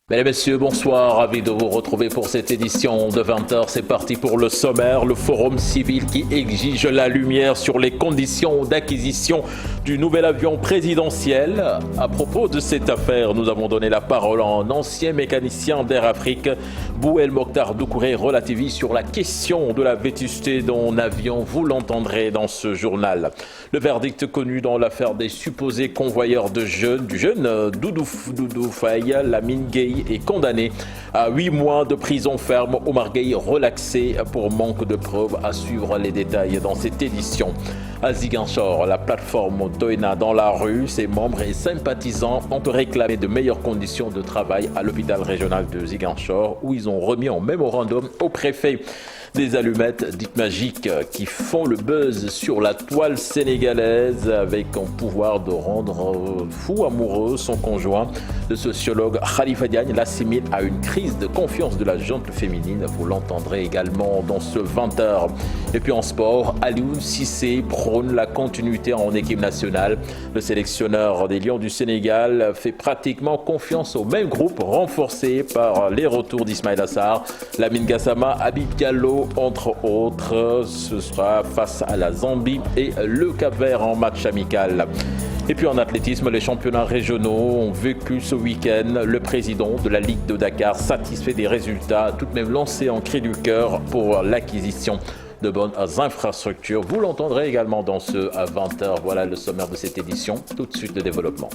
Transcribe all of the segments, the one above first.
Mesdames et messieurs, bonsoir, ravi de vous retrouver pour cette édition de 20h. C'est parti pour le sommaire, le forum civil qui exige la lumière sur les conditions d'acquisition du nouvel avion présidentiel. À propos de cette affaire, nous avons donné la parole à un ancien mécanicien d'Air Afrique. Bou El Mokhtar Doucouré relativise sur la question de la vétusté d'un avion. Vous l'entendrez dans ce journal. Le verdict connu dans l'affaire des supposés convoyeurs du jeune Doudou Faye, Lamine Gueye, est condamné à 8 mois de prison ferme. Omar Gueye relaxé pour manque de preuves. À suivre les détails dans cette édition. À Ziguinchor, la plateforme Doina dans la rue, ses membres et sympathisants ont réclamé de meilleures conditions de travail à l'hôpital régional de Ziguinchor, où ils ont remis en mémorandum au préfet des allumettes dites magiques qui font le buzz sur la toile sénégalaise avec un pouvoir de rendre fou amoureux son conjoint. Le sociologue Khalifa Diagne l'assimile à une crise de confiance de la gente féminine. Vous l'entendrez également dans ce 20h. Et puis en sport, Aliou Cissé prône la continuité en équipe nationale. Le sélectionneur des Lions du Sénégal fait pratiquement confiance au même groupe renforcé par les retours d'Ismaïla Sarr, Lamine Gassama, Habib Diallo, entre autres. Ce sera face à la Zambie et le Cap-Vert en match amical. Et puis en athlétisme, les championnats régionaux ont vécu ce week-end. Le président de la Ligue de Dakar, satisfait des résultats, tout de même lancé en cri du cœur pour l'acquisition de bonnes infrastructures. Vous l'entendrez également dans ce 20h. Voilà le sommaire de cette édition. Tout de suite le développement.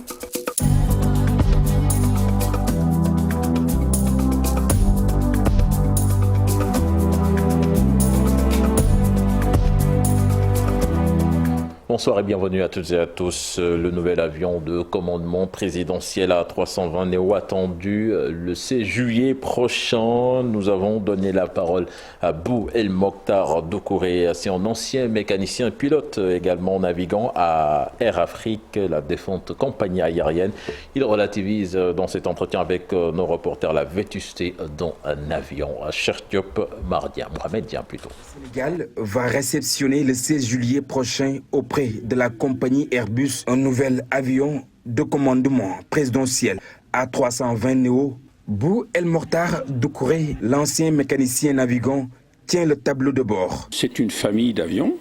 Bonsoir et bienvenue à toutes et à tous. Le nouvel avion de commandement présidentiel A320 Neo attendu le 16 juillet prochain. Nous avons donné la parole à Bou El Mokhtar Doucouré. C'est un ancien mécanicien pilote, également navigant à Air Afrique, la défunte compagnie aérienne. Il relativise dans cet entretien avec nos reporters la vétusté d'un avion. À Chertiop Mardia, Mohamed Dien plutôt. Le Sénégal va réceptionner le 16 juillet prochain auprès de la compagnie Airbus un nouvel avion de commandement présidentiel A320 Neo. Bou El Mokhtar Doucouré, l'ancien mécanicien navigant, tient le tableau de bord. C'est une famille d'avions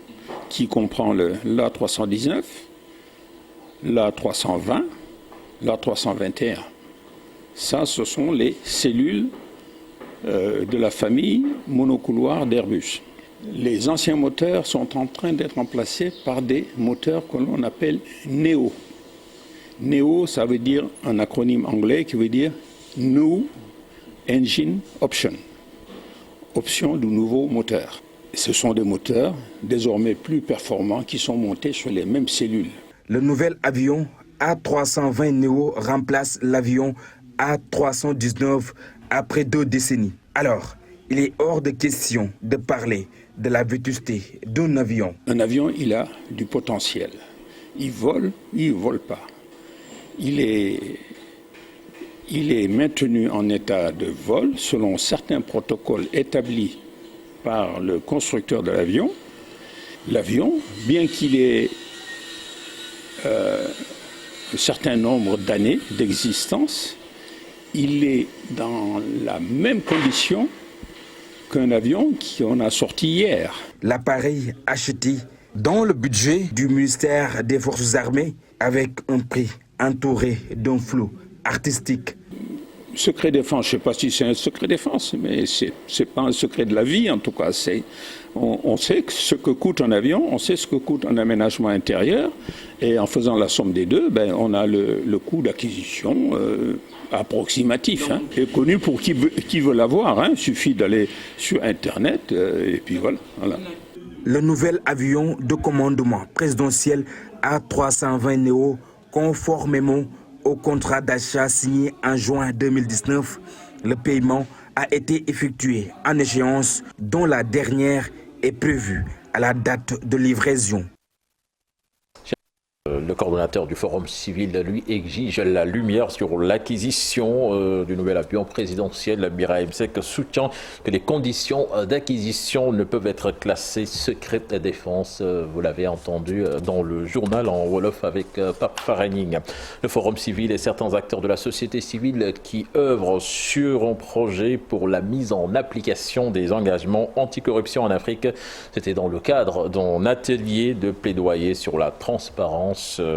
qui comprend l'A319, l'A320, l'A321. Ça, ce sont les cellules de la famille monocouloir d'Airbus. Les anciens moteurs sont en train d'être remplacés par des moteurs que l'on appelle Neo. Neo, ça veut dire un acronyme anglais qui veut dire New Engine Option. Option du nouveau moteur. Ce sont des moteurs désormais plus performants qui sont montés sur les mêmes cellules. Le nouvel avion A320 Neo remplace l'avion A319 après 2 décennies. Alors, il est hors de question de parler de la vétusté d'un avion. Un avion, il a du potentiel. Il vole pas. Il est maintenu en état de vol selon certains protocoles établis par le constructeur de l'avion. L'avion, bien qu'il ait un certain nombre d'années d'existence, il est dans la même condition qu'un avion qu'on a sorti hier. L'appareil acheté dans le budget du ministère des Forces armées avec un prix entouré d'un flou artistique. Secret défense, je ne sais pas si c'est un secret défense, mais ce n'est pas un secret de la vie en tout cas. On sait ce que coûte un avion, on sait ce que coûte un aménagement intérieur, et en faisant la somme des deux, on a le coût d'acquisition approximatif, et connu pour qui veut l'avoir. Il suffit d'aller sur Internet, et puis voilà. Le nouvel avion de commandement présidentiel A320 Neo, conformément au contrat d'achat signé en juin 2019, le paiement a été effectué en échéance dont la dernière est prévue à la date de livraison. Le coordonnateur du Forum civil, lui, exige la lumière sur l'acquisition du nouvel avion présidentiel. Birahim Seck soutient que les conditions d'acquisition ne peuvent être classées secrètes défense. Vous l'avez entendu dans le journal en Wolof avec Pape Faraning. Le Forum civil et certains acteurs de la société civile qui œuvrent sur un projet pour la mise en application des engagements anticorruption en Afrique. C'était dans le cadre d'un atelier de plaidoyer sur la transparence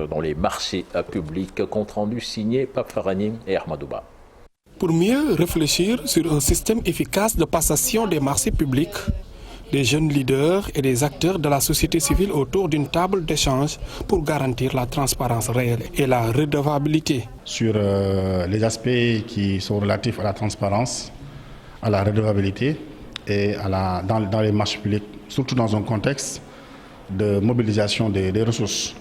dans les marchés publics, compte rendu signé Pape Faraning et Ahmadouba. Pour mieux réfléchir sur un système efficace de passation des marchés publics, des jeunes leaders et des acteurs de la société civile autour d'une table d'échange pour garantir la transparence réelle et la redevabilité. Sur les aspects qui sont relatifs à la transparence, à la redevabilité et dans les marchés publics, surtout dans un contexte de mobilisation des ressources.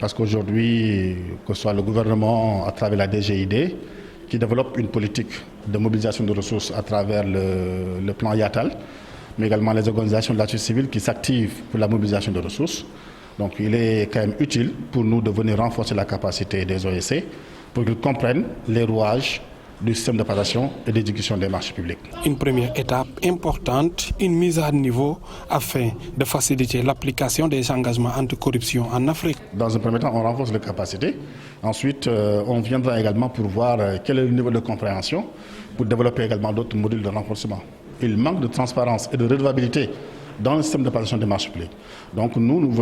Parce qu'aujourd'hui, que ce soit le gouvernement à travers la DGID, qui développe une politique de mobilisation de ressources à travers le plan Yatal, mais également les organisations de la société civile qui s'activent pour la mobilisation de ressources. Donc il est quand même utile pour nous de venir renforcer la capacité des OSC pour qu'ils comprennent les rouages du système de passation et d'exécution des marchés publics. Une première étape importante, une mise à niveau afin de faciliter l'application des engagements anticorruption en Afrique. Dans un premier temps, on renforce les capacités. Ensuite, on viendra également pour voir quel est le niveau de compréhension pour développer également d'autres modules de renforcement. Il manque de transparence et de redevabilité dans le système de passation des marchés publics. Donc nous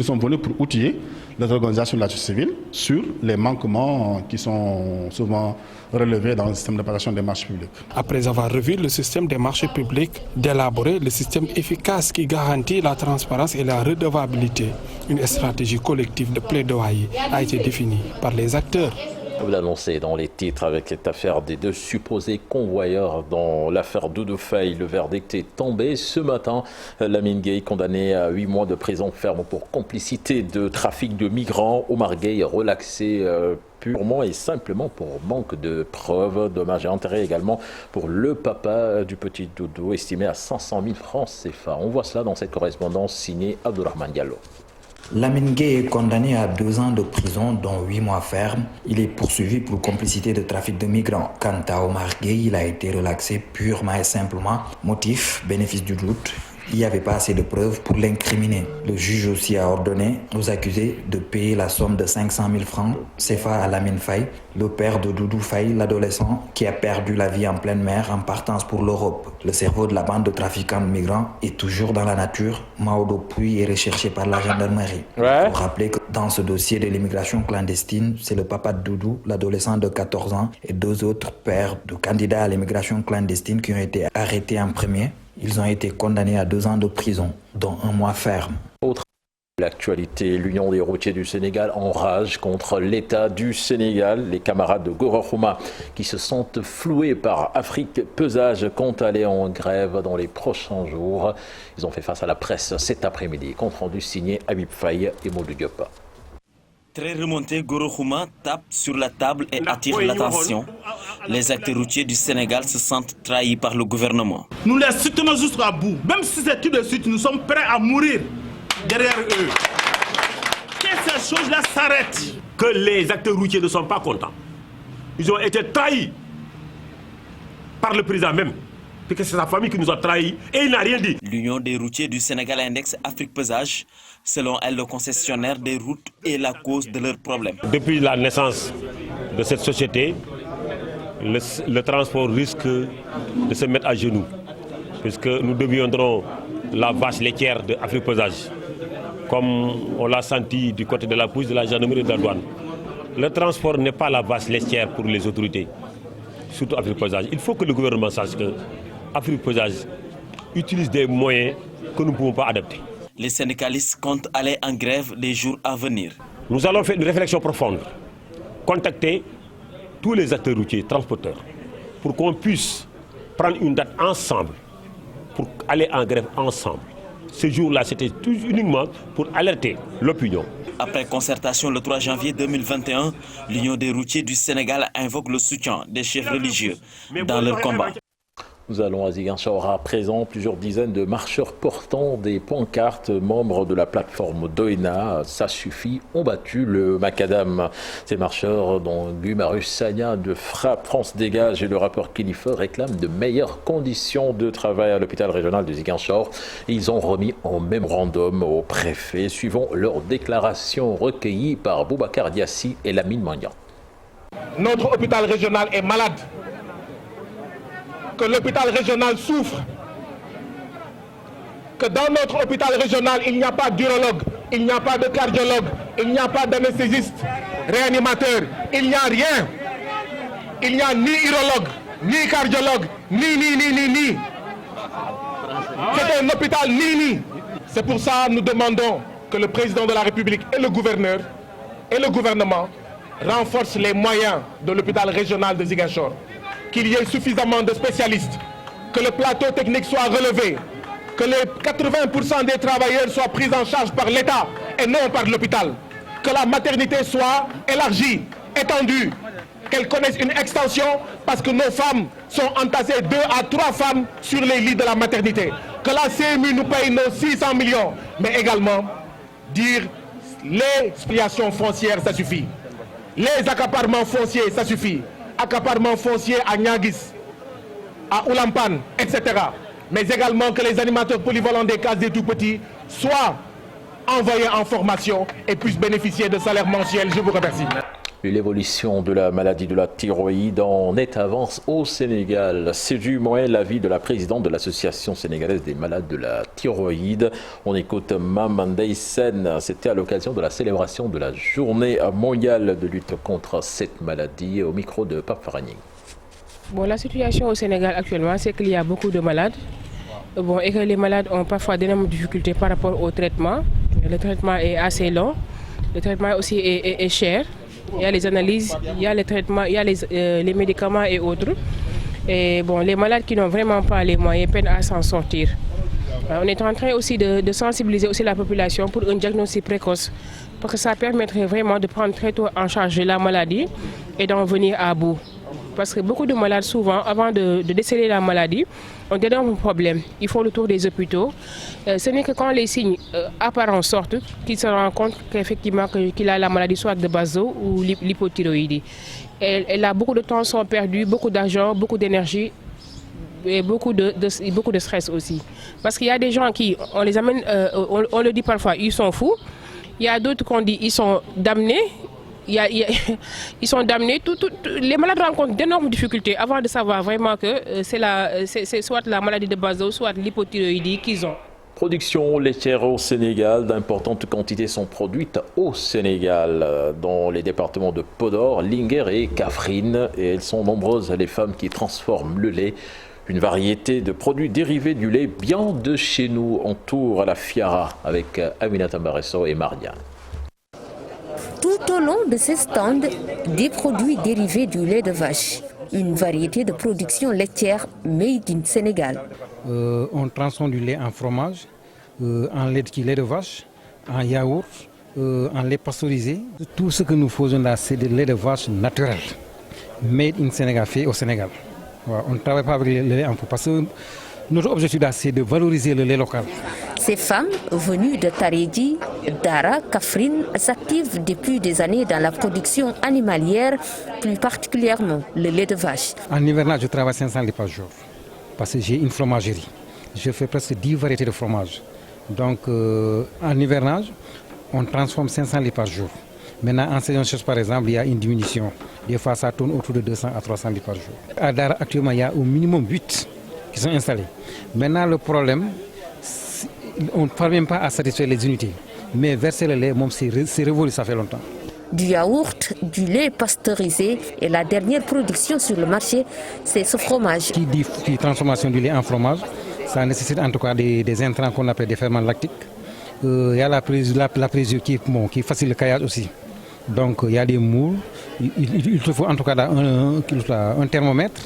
sommes venus pour outiller les organisations de la société civile sur les manquements qui sont souvent relevés dans le système de passation des marchés publics. Après avoir revu le système des marchés publics, d'élaborer le système efficace qui garantit la transparence et la redevabilité, une stratégie collective de plaidoyer a été définie par les acteurs. Vous l'annoncez dans les titres avec cette affaire des deux supposés convoyeurs dans l'affaire Doudou Faye. Le verdict est tombé ce matin. Lamine Gueye condamné à 8 mois de prison ferme pour complicité de trafic de migrants. Omar Gueye relaxé purement et simplement pour manque de preuves. Dommages et intérêts également pour le papa du petit Doudou, estimé à 500 000 francs CFA. On voit cela dans cette correspondance signée Abdourahmane Diallo. Lamine Gueye est condamné à 2 ans de prison, dont 8 mois ferme. Il est poursuivi pour complicité de trafic de migrants. Quant à Omar Gueye, il a été relaxé purement et simplement. Motif, bénéfice du doute. Il n'y avait pas assez de preuves pour l'incriminer. Le juge aussi a ordonné aux accusés de payer la somme de 500 000 francs CFA à Lamine Faye, le père de Doudou Faye, l'adolescent qui a perdu la vie en pleine mer en partance pour l'Europe. Le cerveau de la bande de trafiquants de migrants est toujours dans la nature. Maodo Pouy est recherché par la gendarmerie. Il faut rappeler que dans ce dossier de l'immigration clandestine, c'est le papa de Doudou, l'adolescent de 14 ans, et 2 autres pères de candidats à l'immigration clandestine qui ont été arrêtés en premier. Ils ont été condamnés à 2 ans de prison, dont 1 mois ferme. Autre l'actualité, l'Union des routiers du Sénégal en rage contre l'État du Sénégal. Les camarades de Gorohouma qui se sentent floués par Afrique Pesage comptent aller en grève dans les prochains jours. Ils ont fait face à la presse cet après-midi. Compte rendu signé Habib Faye et Modou Diop. Très remonté, Gorohouma tape sur la table et attire l'attention. Les acteurs routiers du Sénégal se sentent trahis par le gouvernement. Nous les soutenons jusqu'à bout. Même si c'est tout de suite, nous sommes prêts à mourir derrière eux. Que ces choses-là s'arrêtent. Que les acteurs routiers ne sont pas contents. Ils ont été trahis par le président même. Parce que c'est sa famille qui nous a trahis et il n'a rien dit. L'Union des routiers du Sénégal indexe Afrique Pesage. Selon elle, le concessionnaire des routes est la cause de leurs problèmes. Depuis la naissance de cette société, le transport risque de se mettre à genoux. Puisque nous deviendrons la vache laitière de Afrique Pesage. Comme on l'a senti du côté de la police, de la gendarmerie et de la douane. Le transport n'est pas la vache laitière pour les autorités, surtout Afrique Pesage. Il faut que le gouvernement sache que Afrique Pesage utilise des moyens que nous ne pouvons pas adapter. Les syndicalistes comptent aller en grève les jours à venir. Nous allons faire une réflexion profonde, contacter tous les acteurs routiers, transporteurs, pour qu'on puisse prendre une date ensemble, pour aller en grève ensemble. Ce jour-là, c'était uniquement pour alerter l'opinion. Après concertation le 3 janvier 2021, l'Union des routiers du Sénégal invoque le soutien des chefs religieux dans leur combat. Nous allons à Ziguinchor à présent. Plusieurs dizaines de marcheurs portant des pancartes, membres de la plateforme Doina, ça suffit, ont battu le macadam. Ces marcheurs, dont Gumarus Sagna de Frappe France Dégage et le rappeur Kilifeu, réclament de meilleures conditions de travail à l'hôpital régional de Ziguinchor. Ils ont remis en mémorandum au préfet, suivant leur déclaration recueillie par Boubacar Diassi et Lamine Magnan. Notre hôpital régional est malade. Que l'hôpital régional souffre, que dans notre hôpital régional, il n'y a pas d'urologue, il n'y a pas de cardiologue, il n'y a pas d'anesthésiste, réanimateur, il n'y a rien. Il n'y a ni urologue, ni cardiologue, ni. C'est un hôpital ni. C'est pour ça que nous demandons que le président de la République et le gouverneur et le gouvernement renforcent les moyens de l'hôpital régional de Ziguinchor. Qu'il y ait suffisamment de spécialistes, que le plateau technique soit relevé, que les 80% des travailleurs soient pris en charge par l'État et non par l'hôpital, que la maternité soit élargie, étendue, qu'elles connaissent une extension parce que nos femmes sont entassées 2 à 3 femmes sur les lits de la maternité, que la CMU nous paye nos 600 millions, mais également dire les spoliations foncières, ça suffit, les accaparements fonciers, ça suffit. Accaparement foncier à Niaguis, à Oulampan, etc. Mais également que les animateurs polyvalents des cases des tout-petits soient envoyés en formation et puissent bénéficier de salaires mensuels. Je vous remercie. L'évolution de la maladie de la thyroïde en nette avance au Sénégal. C'est du moins l'avis de la présidente de l'association sénégalaise des malades de la thyroïde. On écoute Mamandei Sen. C'était à l'occasion de la célébration de la journée mondiale de lutte contre cette maladie, au micro de Pape Faragni. Bon, la situation au Sénégal actuellement, c'est qu'il y a beaucoup de malades. Bon, et que les malades ont parfois d'énormes difficultés par rapport au traitement. Le traitement est assez long. Le traitement aussi est cher. Il y a les analyses, il y a les traitements, il y a les médicaments et autres. Et bon, les malades qui n'ont vraiment pas les moyens peinent à s'en sortir. On est en train aussi de sensibiliser aussi la population pour un diagnostic précoce. Parce que ça permettrait vraiment de prendre très tôt en charge la maladie et d'en venir à bout. Parce que beaucoup de malades, souvent, avant de déceler la maladie, ont d'énormes problèmes. Ils font le tour des hôpitaux. Ce n'est que quand les signes apparents sortent qu'ils se rendent compte qu'effectivement qu'il a la maladie soit de Bazo ou l'hypothyroïdie. Et là, beaucoup de temps sont perdus, beaucoup d'argent, beaucoup d'énergie et beaucoup de stress aussi. Parce qu'il y a des gens qui, on les amène, on le dit parfois, ils sont fous. Il y a d'autres qu'on dit, ils sont damnés. Ils sont damnés. Les malades rencontrent d'énormes difficultés avant de savoir vraiment que c'est soit la maladie de Bazo, soit l'hypothyroïdie qu'ils ont. Production laitière au Sénégal. D'importantes quantités sont produites au Sénégal, dans les départements de Podor, Linguère et Kaffrine. Et elles sont nombreuses les femmes qui transforment le lait. Une variété de produits dérivés du lait bien de chez nous entoure la Fiara avec Aminata Mbaresso et Marianne. Tout au long de ces stands, des produits dérivés du lait de vache. Une variété de production laitière made in Sénégal. On transforme du lait en fromage, en lait de vache, en yaourt, en lait pasteurisé. Tout ce que nous faisons là, c'est du lait de vache naturel, made in Sénégal, fait au Sénégal. Voilà, on ne travaille pas avec le lait en pot parce que notre objectif là, c'est de valoriser le lait local. Ces femmes venues de Tarédi, Dara, Kaffrine s'activent depuis des années dans la production animalière, plus particulièrement le lait de vache. En hivernage, je travaille 500 litres par jour parce que j'ai une fromagerie. Je fais presque 10 variétés de fromage. Donc en hivernage, on transforme 500 litres par jour. Maintenant, en saison sèche, par exemple, il y a une diminution. Des fois, ça tourne autour de 200 à 300 litres par jour. À Dara, actuellement, il y a au minimum 8 qui sont installés. Maintenant, le problème, on ne parvient pas à satisfaire les unités. Mais verser le lait, c'est révolu, ça fait longtemps. Du yaourt, du lait pasteurisé et la dernière production sur le marché, c'est ce fromage. Qui dit transformation du lait en fromage, ça nécessite en tout cas des intrants qu'on appelle des ferments lactiques. Il y a la présure qui facilite le caillage aussi. Donc il y a des moules, il te faut en tout cas un thermomètre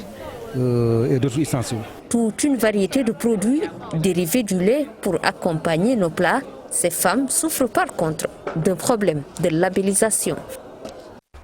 et d'autres ustensiles. Toute une variété de produits dérivés du lait pour accompagner nos plats. Ces femmes souffrent par contre d'un problème de labellisation.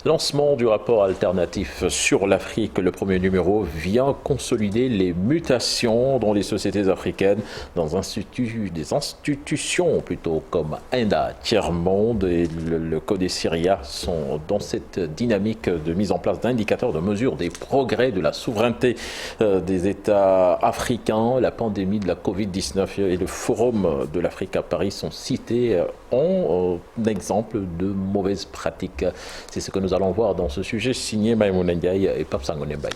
Lancement du rapport alternatif sur l'Afrique. Le premier numéro vient consolider les mutations dans les sociétés africaines, dans des institutions plutôt comme INDA, Tiers-Monde et le Codeciria sont dans cette dynamique de mise en place d'indicateurs de mesure des progrès de la souveraineté des États africains. La pandémie de la Covid-19 et le Forum de l'Afrique à Paris sont cités en exemple de mauvaises pratiques. C'est ce que nous allons voir dans ce sujet signé Maïmouna Ndiaye et Pape Sangoné Bali.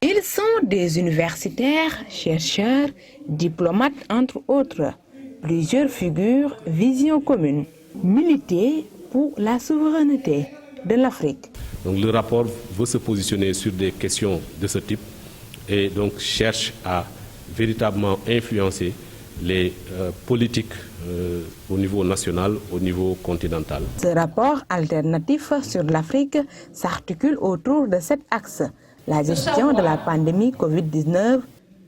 Ils sont des universitaires, chercheurs, diplomates entre autres. Plusieurs figures, vision commune, militer pour la souveraineté de l'Afrique. Donc le rapport veut se positionner sur des questions de ce type et donc cherche à véritablement influencer les politiques au niveau national, au niveau continental. Ce rapport alternatif sur l'Afrique s'articule autour de cet axe, la gestion de la pandémie Covid-19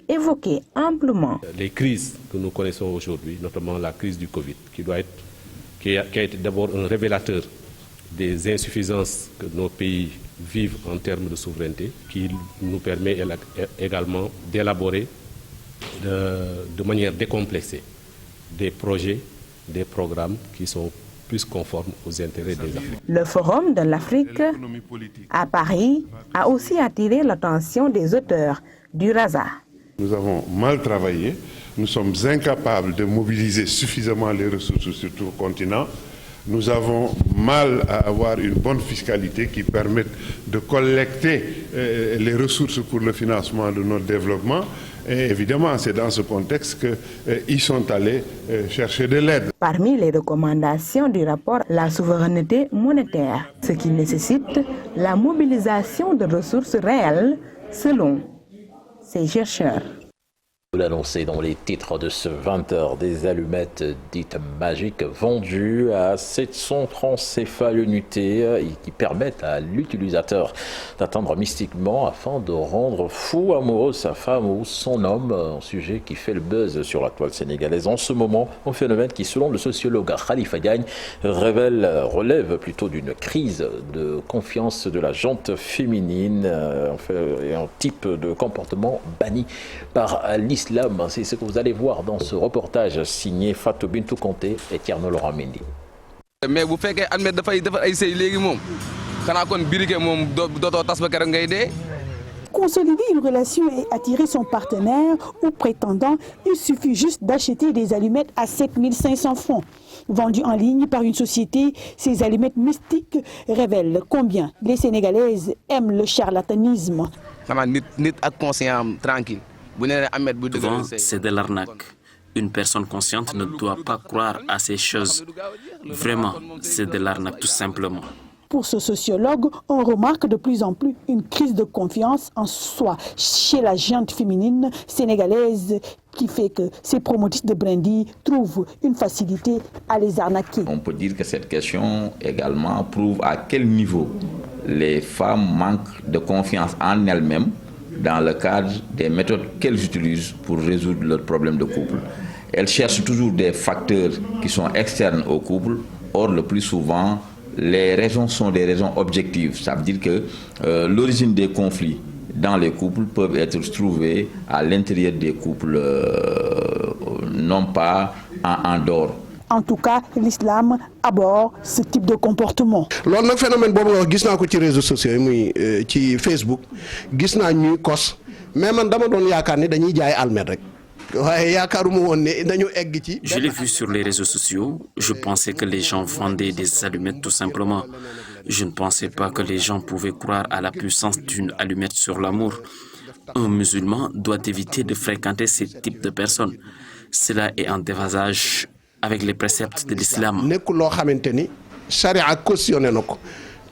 évoquée amplement. Les crises que nous connaissons aujourd'hui, notamment la crise du Covid, qui a été d'abord un révélateur des insuffisances que nos pays vivent en termes de souveraineté, qui nous permet également d'élaborer de manière décomplexée des projets, des programmes qui sont plus conformes aux intérêts des Africains. Le Forum de l'Afrique à Paris a aussi attiré l'attention des auteurs du RASA. Nous avons mal travaillé, nous sommes incapables de mobiliser suffisamment les ressources sur tout le continent. Nous avons mal à avoir une bonne fiscalité qui permette de collecter les ressources pour le financement de notre développement. Et évidemment, c'est dans ce contexte qu'ils sont allés chercher de l'aide. Parmi les recommandations du rapport, la souveraineté monétaire, ce qui nécessite la mobilisation de ressources réelles selon ces chercheurs. Vous l'annoncez dans les titres de ce 20h, des allumettes dites magiques vendues à 700 francs CFA l'unité et qui permettent à l'utilisateur d'atteindre mystiquement afin de rendre fou amoureux sa femme ou son homme, un sujet qui fait le buzz sur la toile sénégalaise en ce moment, un phénomène qui, selon le sociologue Khalifa Diagne, relève plutôt d'une crise de confiance de la gente féminine et un type de comportement banni par l'islam. C'est ce que vous allez voir dans ce reportage signé Fatou Bintou Conté et Tierno Laurent Mendy. Mais vous faites admettre de faire ay sey légui mom xana kon birike mom doto tas ba kër ngay dé. Consolider une relation et attirer son partenaire ou prétendant, il suffit juste d'acheter des allumettes à 7500 francs. Vendues en ligne par une société, ces allumettes mystiques révèlent combien les Sénégalaises aiment le charlatanisme. Souvent, c'est de l'arnaque. Une personne consciente ne doit pas croire à ces choses. Vraiment, c'est de l'arnaque tout simplement. Pour ce sociologue, on remarque de plus en plus une crise de confiance en soi chez la gente féminine sénégalaise qui fait que ces promotrices de brandy trouvent une facilité à les arnaquer. On peut dire que cette question également prouve à quel niveau les femmes manquent de confiance en elles-mêmes dans le cadre des méthodes qu'elles utilisent pour résoudre leurs problèmes de couple. Elles cherchent toujours des facteurs qui sont externes au couple. Or, le plus souvent, les raisons sont des raisons objectives. Ça veut dire que l'origine des conflits dans les couples peuvent être trouvées à l'intérieur des couples, non pas en dehors. En tout cas, l'islam aborde ce type de comportement. Loolu nag phénomène boobu nga gis naa ko ci réseaux sociaux yi muy ci Facebook gis naa ñuy kos mais man dama doon yaakaar ne dañuy jaay almet rek waaye yaakaaruma woon ne dañu egg ci. Je l'ai vu sur les réseaux sociaux. Je pensais que les gens vendaient des allumettes tout simplement. Je ne pensais pas que les gens pouvaient croire à la puissance d'une allumette sur l'amour. Un musulman doit éviter de fréquenter ce type de personnes. Cela est en déphasage avec les préceptes de l'islam. Nekkul loo xamante ni charia cautionné na ko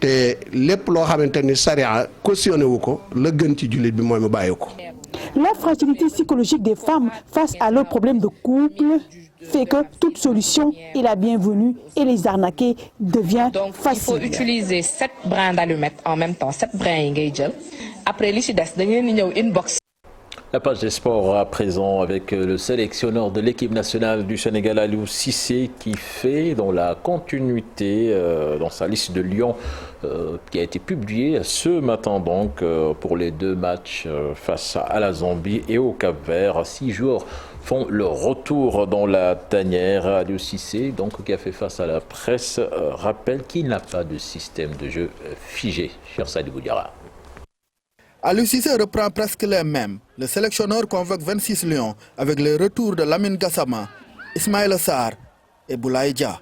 te lépp loo xamante ni charia cautionné wu ko la gën ci jullit bi mooy mu bàyyi ko. La fragilité psychologique des femmes face à leurs problèmes de couple fait que toute solution est la bienvenue et les arnaquer devient facile. Il faut utiliser 7 brins d'allumettes en même temps, 7 brins yi ngay jël. Après li ci des da ngeen di ñëw inbox. La page des sports à présent avec le sélectionneur de l'équipe nationale du Sénégal, Aliou Cissé, qui fait dans la continuité dans sa liste de Lyon qui a été publiée ce matin donc pour les 2 matchs face à la Zambie et au Cap-Vert. 6 joueurs font leur retour dans la tanière. Aliou Cissé, donc, qui a fait face à la presse, rappelle qu'il n'a pas de système de jeu figé. Cher Sadibou Diarra. Aliou Cissé reprend presque les mêmes. Le sélectionneur convoque 26 lions avec les retours de Lamine Gassama, Ismaïla Sarr et Boulaye Dia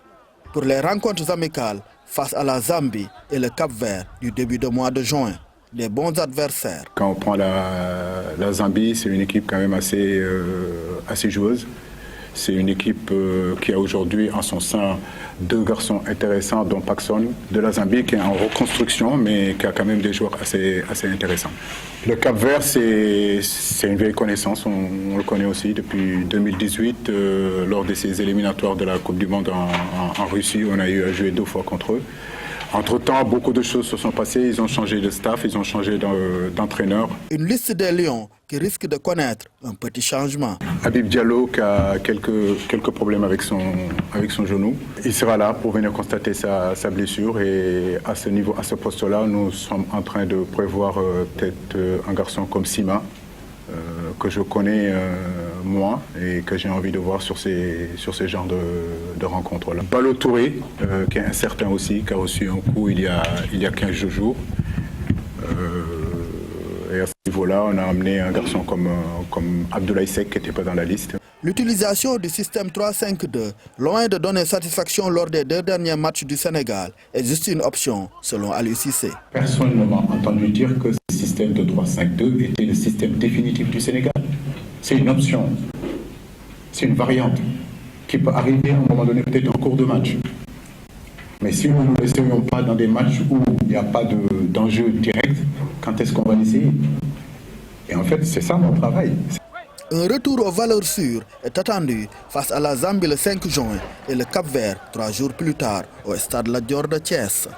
pour les rencontres amicales face à la Zambie et le Cap-Vert du début du mois de juin. Des bons adversaires. Quand on prend la Zambie, c'est une équipe quand même assez joueuse. C'est une équipe qui a aujourd'hui en son sein 2 garçons intéressants, dont Paxson de la Zambie, qui est en reconstruction, mais qui a quand même des joueurs assez intéressants. Le Cap-Vert, c'est une vieille connaissance. On le connaît aussi depuis 2018, lors de ces éliminatoires de la Coupe du Monde en Russie. On a eu à jouer 2 fois contre eux. Entre-temps, beaucoup de choses se sont passées. Ils ont changé de staff, ils ont changé d'entraîneur. Une liste des lions qui risque de connaître un petit changement. Habib Diallo qui a quelques problèmes avec son genou. Il sera là pour venir constater sa blessure et à ce poste-là, nous sommes en train de prévoir peut-être un garçon comme Sima, que je connais moi et que j'ai envie de voir sur ces genres de rencontres-là. Balo Touré, qui est incertain aussi, qui a reçu un coup il y a 15 jours. Et à ce niveau-là, on a amené un garçon comme Abdoulaye Seck qui n'était pas dans la liste. L'utilisation du système 3-5-2, loin de donner satisfaction lors des 2 derniers matchs du Sénégal, est juste une option, selon Aliou Cissé. Personne ne m'a entendu dire que ce système de 3-5-2 était le système définitif du Sénégal. C'est une option, c'est une variante qui peut arriver à un moment donné peut-être en cours de match. Mais si nous ne l'essayons pas dans des matchs où il n'y a pas d'enjeu direct, quand est-ce qu'on va l'essayer? Et en fait, c'est ça mon travail. Un retour aux valeurs sûres est attendu face à la Zambie le 5 juin et le Cap-Vert 3 jours plus tard au stade Lat Dior de Thiès.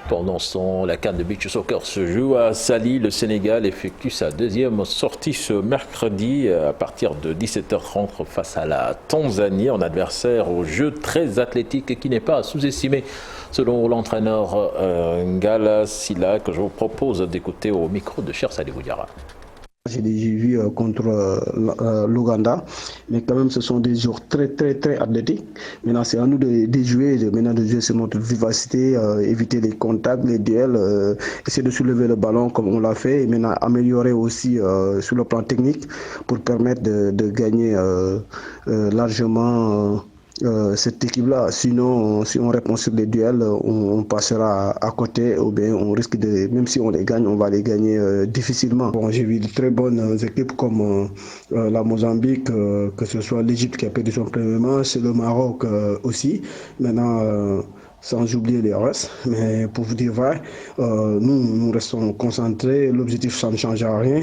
Pendant ce temps, la CAN de beach soccer se joue à Saly. Le Sénégal effectue sa 2e sortie ce mercredi à partir de 17h30 face à la Tanzanie, un adversaire au jeu très athlétique qui n'est pas à sous-estimer selon l'entraîneur Ngala Silla, que je vous propose d'écouter au micro de Cher Sadibou Diarra. J'ai vu contre l'Ouganda, mais quand même ce sont des joueurs très athlétiques. Maintenant c'est à nous de jouer, de jouer sur notre vivacité, éviter les contacts, les duels, essayer de soulever le ballon comme on l'a fait, et maintenant améliorer aussi sur le plan technique pour permettre de gagner largement cette équipe-là. Sinon, si on répond sur les duels, on passera à côté, ou bien on risque de, même si on les gagne, on va les gagner difficilement. Bon, j'ai vu de très bonnes équipes comme la Mozambique, que ce soit l'Égypte qui a perdu son premier match, le Maroc aussi. Maintenant, sans oublier les restes. Mais pour vous dire vrai, nous restons concentrés. L'objectif, ça ne change à rien.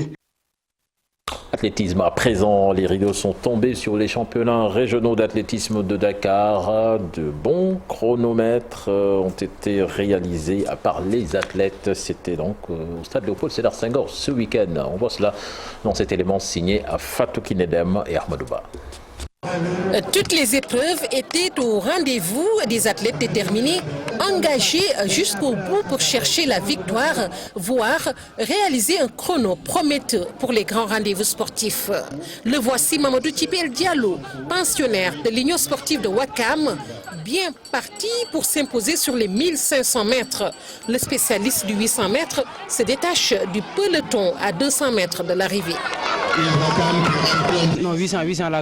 Athlétisme à présent, les rideaux sont tombés sur les championnats régionaux d'athlétisme de Dakar. De bons chronomètres ont été réalisés à part les athlètes. C'était donc au stade Léopold Sédar Senghor ce week-end. On voit cela dans cet élément signé à Fatou Kinedem et Ahmadouba. Toutes les épreuves étaient au rendez-vous des athlètes déterminés, engagés jusqu'au bout pour chercher la victoire, voire réaliser un chrono prometteur pour les grands rendez-vous sportifs. Le voici Mamadou Tibel Diallo, pensionnaire de l'Union sportive de Ouakam, bien parti pour s'imposer sur les 1500 mètres. Le spécialiste du 800 mètres se détache du peloton à 200 mètres de l'arrivée. Non, 800 là.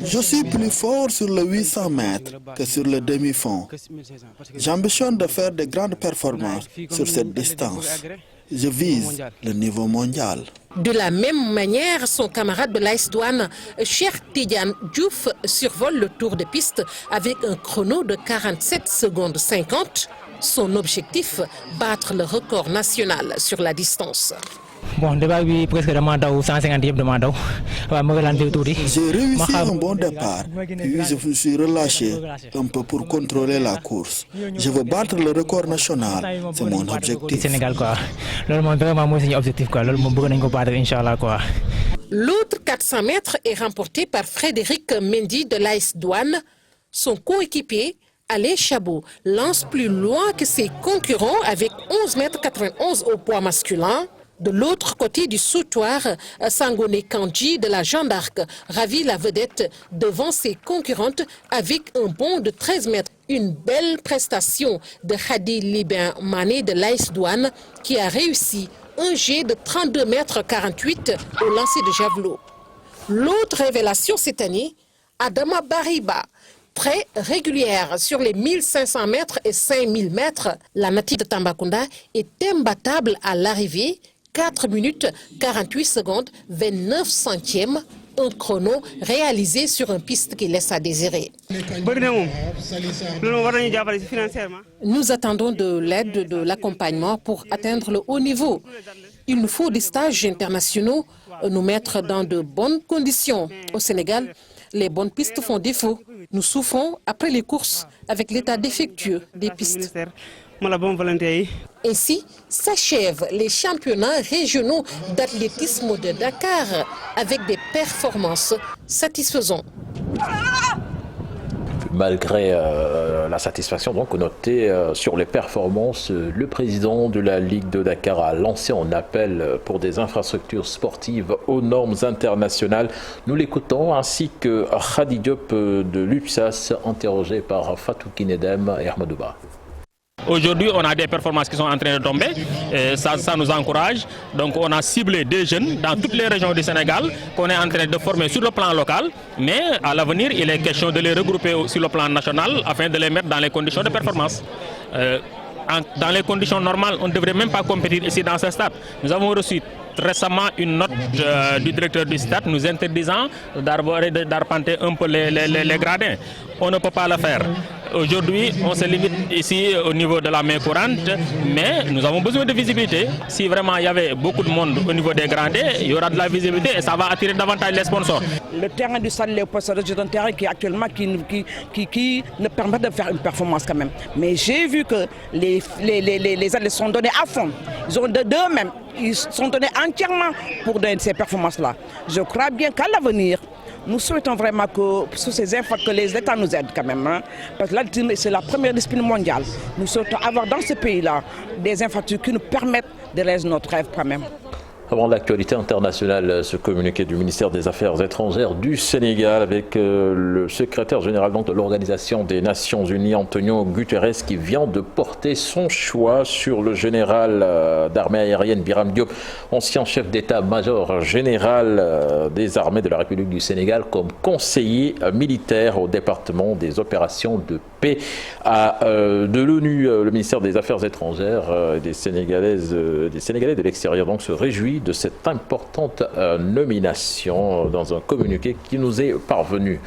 Je suis plus fort sur le 800 mètres que sur le demi-fond. J'ambitionne de faire de grandes performances sur cette distance. Je vise le niveau mondial. De la même manière, son camarade de l'AS Douane, Cheikh Tidiane Diouf, survole le tour de piste avec un chrono de 47 secondes 50. Son objectif, battre le record national sur la distance. Bon, presque de 150 J'ai réussi un bon départ, puis je me suis relâché un peu pour contrôler la course. Je veux battre le record national, c'est mon objectif. Sénégal quoi. Vraiment mon objectif quoi. L'autre 400 mètres est remporté par Frédéric Mendy de l'AS Douanes. Son coéquipier, Alain Chabot, lance plus loin que ses concurrents avec 11,91 mètres au poids masculin. De l'autre côté du sautoir, Sangone Kandji de la Jeanne d'Arc ravit la vedette devant ses concurrentes avec un bond de 13 mètres. Une belle prestation de Khadi Libin Mané de l'AS Douanes qui a réussi un jet de 32,48 mètres au lancer de javelot. L'autre révélation cette année, Adama Bariba, très régulière sur les 1500 mètres et 5000 mètres. La native de Tambacounda est imbattable à l'arrivée, 4 minutes 48 secondes 29 centièmes, un chrono réalisé sur une piste qui laisse à désirer. Nous attendons de l'aide, de l'accompagnement pour atteindre le haut niveau. Il nous faut des stages internationaux, nous mettre dans de bonnes conditions. Au Sénégal, les bonnes pistes font défaut. Nous souffrons après les courses avec l'état défectueux des pistes. Ainsi s'achèvent les championnats régionaux d'athlétisme de Dakar avec des performances satisfaisantes. Malgré la satisfaction donc notée sur les performances, le président de la Ligue de Dakar a lancé un appel pour des infrastructures sportives aux normes internationales. Nous l'écoutons, ainsi que Khadi Diop de l'UPSAS, interrogé par Fatou Kinedem et Ahmadouba. Aujourd'hui, on a des performances qui sont en train de tomber, et ça nous encourage. Donc on a ciblé des jeunes dans toutes les régions du Sénégal qu'on est en train de former sur le plan local, mais à l'avenir, il est question de les regrouper sur le plan national afin de les mettre dans les conditions de performance. Dans les conditions normales, on ne devrait même pas compétir ici dans ce stade. Nous avons reçu récemment une note du directeur du stade nous interdisant d'arpenter un peu les gradins. On ne peut pas le faire. Aujourd'hui, on se limite ici au niveau de la main courante, mais nous avons besoin de visibilité. Si vraiment il y avait beaucoup de monde au niveau des gradins, il y aura de la visibilité et ça va attirer davantage les sponsors. Le terrain du stade Léopold Sédar Senghor est un terrain qui actuellement qui ne permet de faire une performance quand même. Mais j'ai vu que les athlètes sont donnés à fond. Ils ont d'eux-mêmes, ils sont donnés entièrement pour donner ces performances-là. Je crois bien qu'à l'avenir, nous souhaitons vraiment que sur ces efforts, que les États nous aident quand même. Hein, parce que là, c'est la première discipline mondiale. Nous souhaitons avoir dans ce pays-là des infrastructures qui nous permettent de réaliser notre rêve quand même. Avant l'actualité internationale, ce communiqué du ministère des Affaires étrangères du Sénégal avec le secrétaire général de l'Organisation des Nations Unies, Antonio Guterres, qui vient de porter son choix sur le général d'armée aérienne Biram Diop, ancien chef d'état-major général des armées de la République du Sénégal, comme conseiller militaire au département des opérations de paix de l'ONU. Le ministère des Affaires étrangères des Sénégalais de l'extérieur donc se réjouit de cette importante nomination dans un communiqué qui nous est parvenu.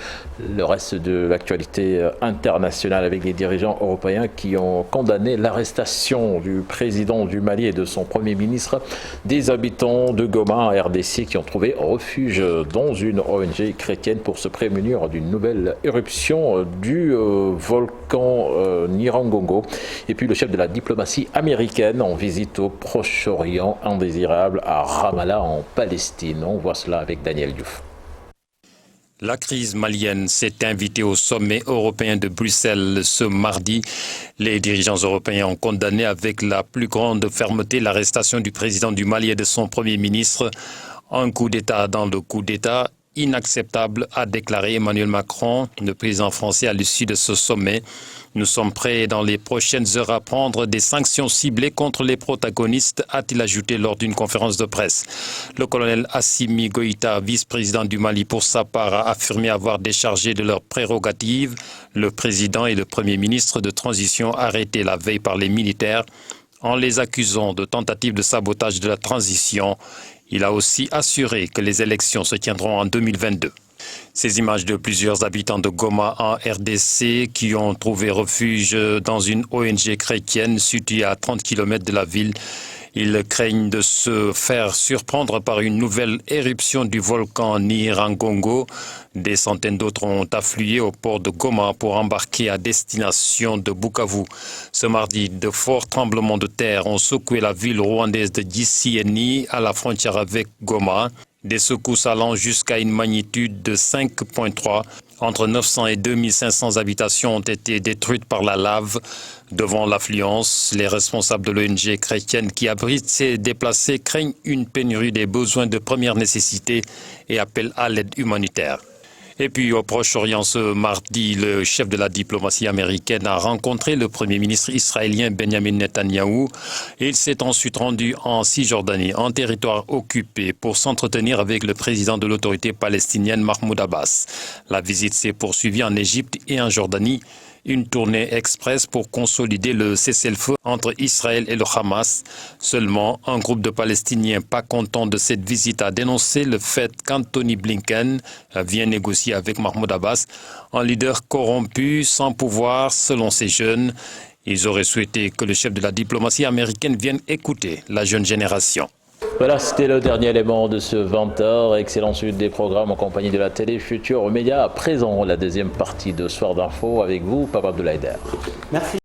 Le reste de l'actualité internationale avec les dirigeants européens qui ont condamné l'arrestation du président du Mali et de son premier ministre, des habitants de Goma en RDC qui ont trouvé refuge dans une ONG chrétienne pour se prémunir d'une nouvelle éruption du volcan Nyiragongo. Et puis le chef de la diplomatie américaine en visite au Proche-Orient, indésirable à Ramallah en Palestine. On voit cela avec Daniel Diouf. La crise malienne s'est invitée au sommet européen de Bruxelles ce mardi. Les dirigeants européens ont condamné avec la plus grande fermeté l'arrestation du président du Mali et de son premier ministre. Un coup d'État dans le coup d'État, inacceptable, a déclaré Emmanuel Macron, le président français, à l'issue de ce sommet. Nous sommes prêts dans les prochaines heures à prendre des sanctions ciblées contre les protagonistes, a-t-il ajouté lors d'une conférence de presse. Le colonel Assimi Goïta, vice-président du Mali, pour sa part, a affirmé avoir déchargé de leurs prérogatives le président et le premier ministre de transition arrêtés la veille par les militaires en les accusant de tentative de sabotage de la transition. Il a aussi assuré que les élections se tiendront en 2022. Ces images de plusieurs habitants de Goma en RDC qui ont trouvé refuge dans une ONG chrétienne située à 30 km de la ville. Ils craignent de se faire surprendre par une nouvelle éruption du volcan Nyiragongo. Des centaines d'autres ont afflué au port de Goma pour embarquer à destination de Bukavu. Ce mardi, de forts tremblements de terre ont secoué la ville rwandaise de Gisenyi à la frontière avec Goma. Des secousses allant jusqu'à une magnitude de 5,3. Entre 900 et 2500 habitations ont été détruites par la lave. Devant l'affluence, les responsables de l'ONG chrétienne qui abrite ces déplacés craignent une pénurie des besoins de première nécessité et appellent à l'aide humanitaire. Et puis au Proche-Orient, ce mardi, le chef de la diplomatie américaine a rencontré le Premier ministre israélien Benjamin Netanyahou. Il s'est ensuite rendu en Cisjordanie, en territoire occupé, pour s'entretenir avec le président de l'autorité palestinienne Mahmoud Abbas. La visite s'est poursuivie en Égypte et en Jordanie. Une tournée express pour consolider le cessez-le-feu entre Israël et le Hamas. Seulement, un groupe de Palestiniens pas contents de cette visite a dénoncé le fait qu'Anthony Blinken vient négocier avec Mahmoud Abbas, un leader corrompu, sans pouvoir, selon ces jeunes. Ils auraient souhaité que le chef de la diplomatie américaine vienne écouter la jeune génération. Voilà, c'était le dernier élément de ce 20h. Excellente suite des programmes en compagnie de la télé Futur Média. À présent, la deuxième partie de Soir d'Info avec vous, Papa Abdoulaye Der. Merci.